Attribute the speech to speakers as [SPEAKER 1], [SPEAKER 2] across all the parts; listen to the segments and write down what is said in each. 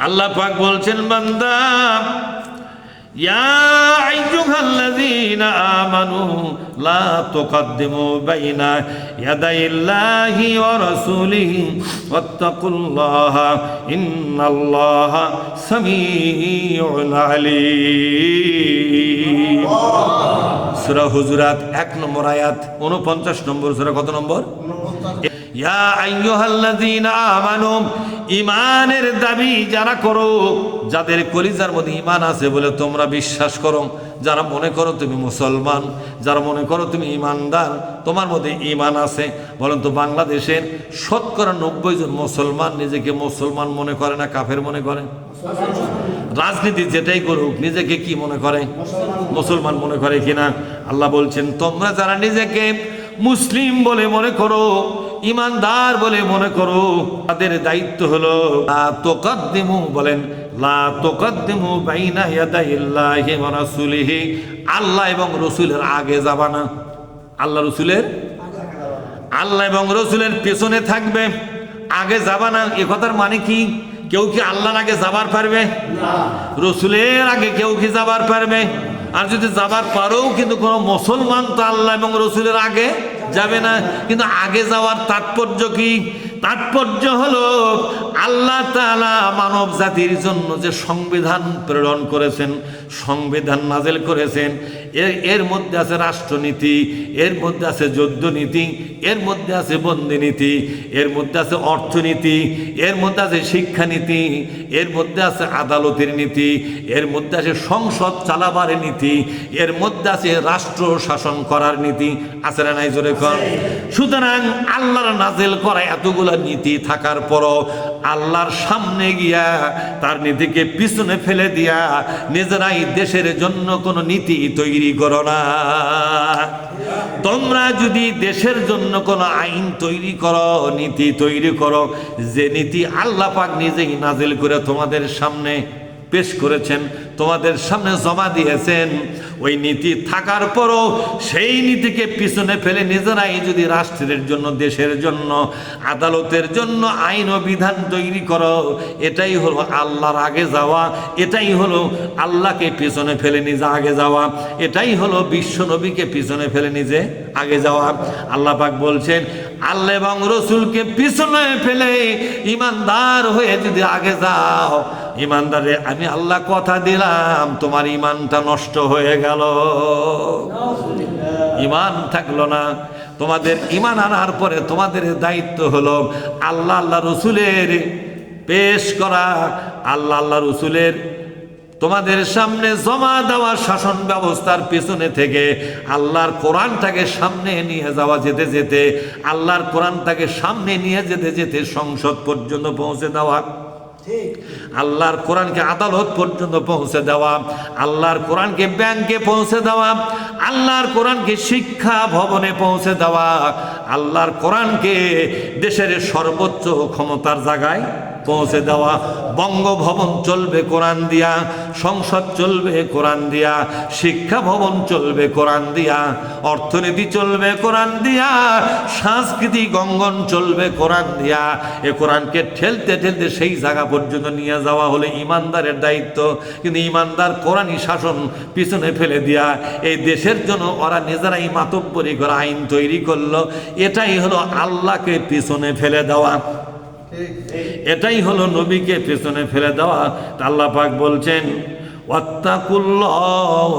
[SPEAKER 1] আল্লাহ পাক বলছেন, বান্দা ইয়া আইয়ুহাল্লাযীনা আমানু লা তুকদ্দিমু বাইনা ইয়াদাইল্লাহি ওয়া রাসূলিহি ওয়াত্তাকুল্লাহা ইন্নাল্লাহা সামিউন আলীম। সূরা হুজুরাত 1 নম্বর আয়াত 49 নম্বর সূরা। কত নম্বর? ইয়া আইয়ুহাল্লাযীনা আমানু, ইমানের দাবি যারা করো, যাদের কলিজার মধ্যে ইমান আছে বলে তোমরা বিশ্বাস করো, যারা মনে করো তুমি মুসলমান, যারা মনে করো তুমি ইমানদার, তোমার মধ্যে ইমান আছে, বলেন তো বাংলাদেশের 90% জন মুসলমান নিজেকে মুসলমান মনে করে না কাফের মনে করে? রাজনীতি যেটাই করুক নিজেকে কি মনে করে? মুসলমান মনে করে কিনা? আল্লাহ বলছেন, তোমরা যারা নিজেকে মুসলিম বলে মনে করো, ইমানদার বলে মনে করো, তাদের দায়িত্ব হলো লা তুকদ্দিমু, বলেন লা তুকদ্দিমু বাইনা ইয়াদাইল্লাহি ওয়া রাসূলিহি, আল্লাহ এবং রসুলের আগে যাবা না। আল্লাহ এবং রসুলের পেছনে থাকবে, আগে যাবা না। এ কথার মানে কি? কেউ কি আল্লাহর আগে যাবার পারবে? রসুলের আগে কেউ কি যাবার পারবে? আর যদি যাবার পারো, কিন্তু কোনো মুসলমান তো আল্লাহ এবং রসুলের আগে যাবে না। কিন্তু আগে যাওয়ার তাৎপর্য কি? তাৎপর্য হলো আল্লাহ তাআলা মানব জাতির জন্য যে সংবিধান প্রেরণ করেছেন, সংবিধান নাজেল করেছেন, এর মধ্যে আছে রাষ্ট্রনীতি, এর মধ্যে আছে যুদ্ধনীতি, এর মধ্যে আছে বন্দিনীতি, এর মধ্যে আছে অর্থনীতি, এর মধ্যে আছে শিক্ষানীতি, এর মধ্যে আছে আদালতের নীতি, এর মধ্যে আছে সংসদ চালাবার নীতি, এর মধ্যে আছে রাষ্ট্র শাসন করার নীতি। আছে না নাই? জোরে কর। সুতরাং আল্লাহর নাজেল করা এতগুলো নীতি থাকার পরও আল্লাহর সামনে গিয়া তার নীতিকে পিছনে ফেলে দিয়া নিজেরাই দেশের জন্য কোনো নীতি তৈরি করো না। তোমরা যদি দেশের জন্য কোনো আইন তৈরি করো, নীতি তৈরি করো, যে নীতি আল্লাহ পাক নিজেই নাজিল করে তোমাদের সামনে পেশ করেছেন, তোমাদের সামনে জমা দিয়েছেন, ওই নীতি থাকার পরও সেই নীতিকে পিছনে ফেলে নিজেরাই যদি রাষ্ট্রের জন্য, দেশের জন্য, আদালতের জন্য আইন ও বিধান তৈরি করো, এটাই হলো আল্লাহর আগে যাওয়া, এটাই হলো আল্লাহকে পিছনে ফেলে নিজে আগে যাওয়া, এটাই হলো বিশ্ব নবীকে পিছনে ফেলে নিজে আগে যাওয়া। আল্লাহ পাক বলছেন, আল্লাহ এবং রসুলকে পিছনে ফেলে ইমানদার হয়ে যদি আগে যাও, ইমানদারে আমি আল্লাহ কথা দিলাম তোমার ইমানটা নষ্ট হয়ে গেল, ইমান থাকলো না। তোমাদের ইমান আনার পরে তোমাদের দায়িত্ব হলো আল্লাহ রসুলের পেশ করা, আল্লাহ রসুলের তোমাদের সামনে জমা দেওয়া শাসন ব্যবস্থার পিছনে থেকে আল্লাহর কোরআনটাকে সামনে নিয়ে যাওয়া, যেতে যেতে আল্লাহর কোরআনটাকে সামনে নিয়ে যেতে যেতে সংসদ পর্যন্ত পৌঁছে দেওয়া, আল্লাহর কোরআনকে আদালত পর্যন্ত পৌঁছে দেওয়া, আল্লাহর কোরআনকে ব্যাংকে পৌঁছে দেওয়া, আল্লাহর কোরআনকে শিক্ষা ভবনে পৌঁছে দেওয়া, আল্লাহর কোরআনকে দেশের সর্বোচ্চ ক্ষমতার জায়গায় পৌঁছে দেওয়া। বঙ্গভবন চলবে কোরআন দিয়া, সংসদ চলবে কোরআন দিয়া, শিক্ষা ভবন চলবে কোরআন দিয়া, অর্থনীতি চলবে কোরআন দিয়া, সাংস্কৃতিক অঙ্গন চলবে কোরআন দিয়া। এ কোরআনকে ঠেলতে ঠেলতে সেই জায়গা পর্যন্ত নিয়ে যাওয়া হলে ইমানদারের দায়িত্ব। কিন্তু ইমানদার কোরআনই শাসন পিছনে ফেলে দিয়া এই দেশের জন্য ওরা নিজেরাই মাতব্বরি করে আইন তৈরি করলো, এটাই হলো আল্লাহকে পিছনে ফেলে দেওয়া, এটাই হলো নবীকে পেছনে ফেলে দেওয়া। আল্লাহ পাক বলছেন, ওয়াত্তাকুল্লাহ,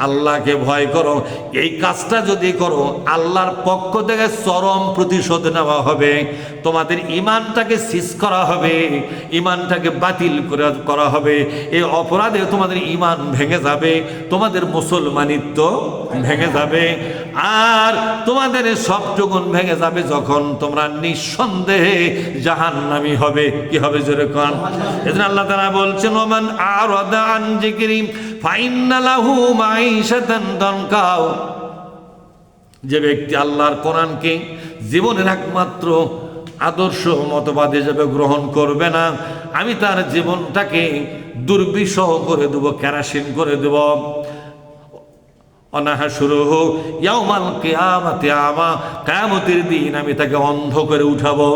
[SPEAKER 1] আল্লাহকে ভয় করো। এই কাজটা যদি করো আল্লাহর পক্ষ থেকে চরম প্রতিশোধ নেওয়া হবে, তোমাদের ইমানটাকে সিজ করা হবে, ইমানটাকে বাতিল করা হবে। এই অপরাধে তোমাদের ইমান ভেঙে যাবে, তোমাদের মুসলমানিত্ব ভেঙে যাবে, আর তোমাদের সবটুকুন ভেঙে যাবে যখন তোমরা নিঃসন্দেহে জাহান্নামী হবে। কি হবে? জোরে কোন। এজন্য আল্লাহ তাআলা বলছেন, ওমান আরাদা আন যিকরি ফাইন্না লাহু মাঈশাতান দানকা। যে ব্যক্তি আল্লাহর কোরআনকে জীবনের একমাত্র আদর্শ মতবাদ হিসেবে গ্রহণ করবে না, আমি তার জীবনটাকে দুর্বিষহ করে দেব, কেরাসিন করে দেব। অনাহাসুরুহু ইয়াউমাল কিয়ামাতি আমা, কিয়ামতের দিন আমি তাকে অন্ধ করে উঠাবো।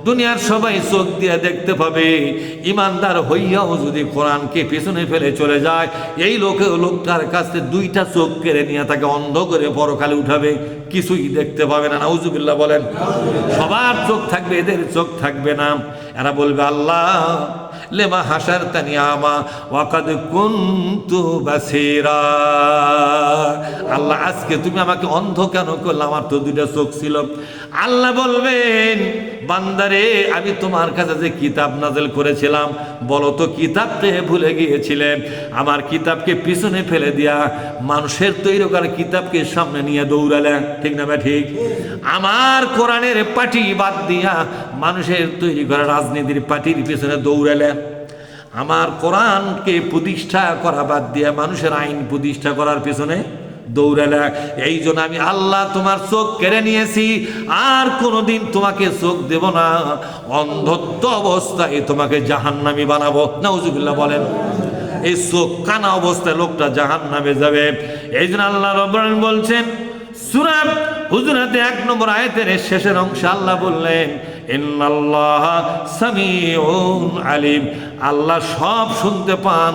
[SPEAKER 1] দুনিয়ার সবাই চোখ দিয়ে দেখতে পাবে, ইমানদার হইয়াও যদি কোরআনকে পিছনে ফেলে চলে যায়, এই লোকটার কাছে দুইটা চোখ কেড়ে নিয়ে তাকে অন্ধ করে পরকালে উঠাবে, কিছুই দেখতে পাবে না। নাউজুবিল্লাহ বলেন। সবার চোখ থাকবে, এদের চোখ থাকবে না। এরা বলবে, আল্লাহ লেমা হাসারতানি আমা ওয়াকাদ কুনতু বাসীরা, আল্লাহ আজকে তুমি আমাকে অন্ধ কেন করলে, আমার তো দুইটা চোখ ছিল। আল্লাহ বলবেন, বান্দারে আমি তোমার কাছে যে কিতাব নাযিল করেছিলাম, বলো তো কিতাবকে ভুলে গিয়েছিলে? আমার কিতাবকে পিছনে ফেলে দিয়া মানুষের তৈরি করা কিতাবকে সামনে নিয়ে দৌড়ালে, ঠিক না ভাই? ঠিক। আমার কোরআনের পার্টি বাদ দিয়া মানুষের তৈরি করা রাজনীতির পার্টির পিছনে দৌড়ালে, আমার কোরআনকে প্রতিষ্ঠা করা বাদ দিয়া মানুষের আইন প্রতিষ্ঠা করার পিছনে দৌড়ালে। এই জন্য আমি আল্লাহ তোমার চোখ কেড়ে নিয়েছি, আর কোনোদিন তোমাকে চোখ দেব না, অন্ধত্ব অবস্থায় তোমাকে জাহান্নামী বানাবো। নাউজুবিল্লাহ বলেন। এই চোখ কানা অবস্থায় লোকটা জাহান্নামে যাবে। এই জন্য আল্লাহ রাব্বুল আলামিন বলছেন সূরা হুজুরাতে 1 নম্বর আয়াতের শেষের অংশে আল্লাহ বললেন, ইন্নাল্লাহা সামিউন আলিম, আল্লাহ সব শুনতে পান,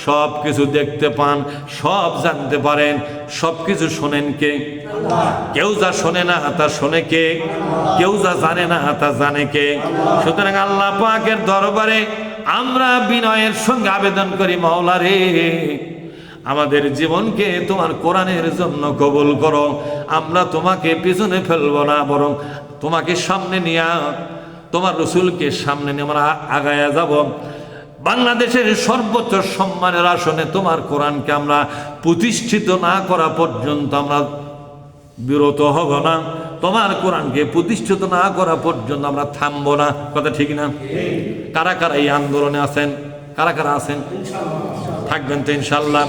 [SPEAKER 1] সব কিছু দেখতে পান, সব জানতে পারেন। সব কিছু শোনেন কে? কেউ যা শোনে না তা শোনে কে? কেউ যা জানে না তা জানে কে? সুতরাং আল্লাহ পাকের দরবারে আমরা বিনয়ের সঙ্গে আবেদন করি, মাওলা রে, আমাদের জীবনকে তোমার কোরআনের জন্য কবুল করো। আমরা তোমাকে পিছনে ফেলবো না, বরং তোমাকে সামনে নিয়ে, তোমার রসুলকে সামনে নিয়ে আমরা আগায়া যাব। বাংলাদেশের সর্বোচ্চ সম্মানের আসনে তোমার কোরআনকে আমরা প্রতিষ্ঠিত না করা পর্যন্ত আমরা বিরত হব না। তোমার কোরআনকে প্রতিষ্ঠিত না করা পর্যন্ত আমরা থামবো না। কথা ঠিক না? কারা কারা এই আন্দোলনে আছেন? কারা কারা আছেন? থাকবেন তো ইনশাল্লাহ?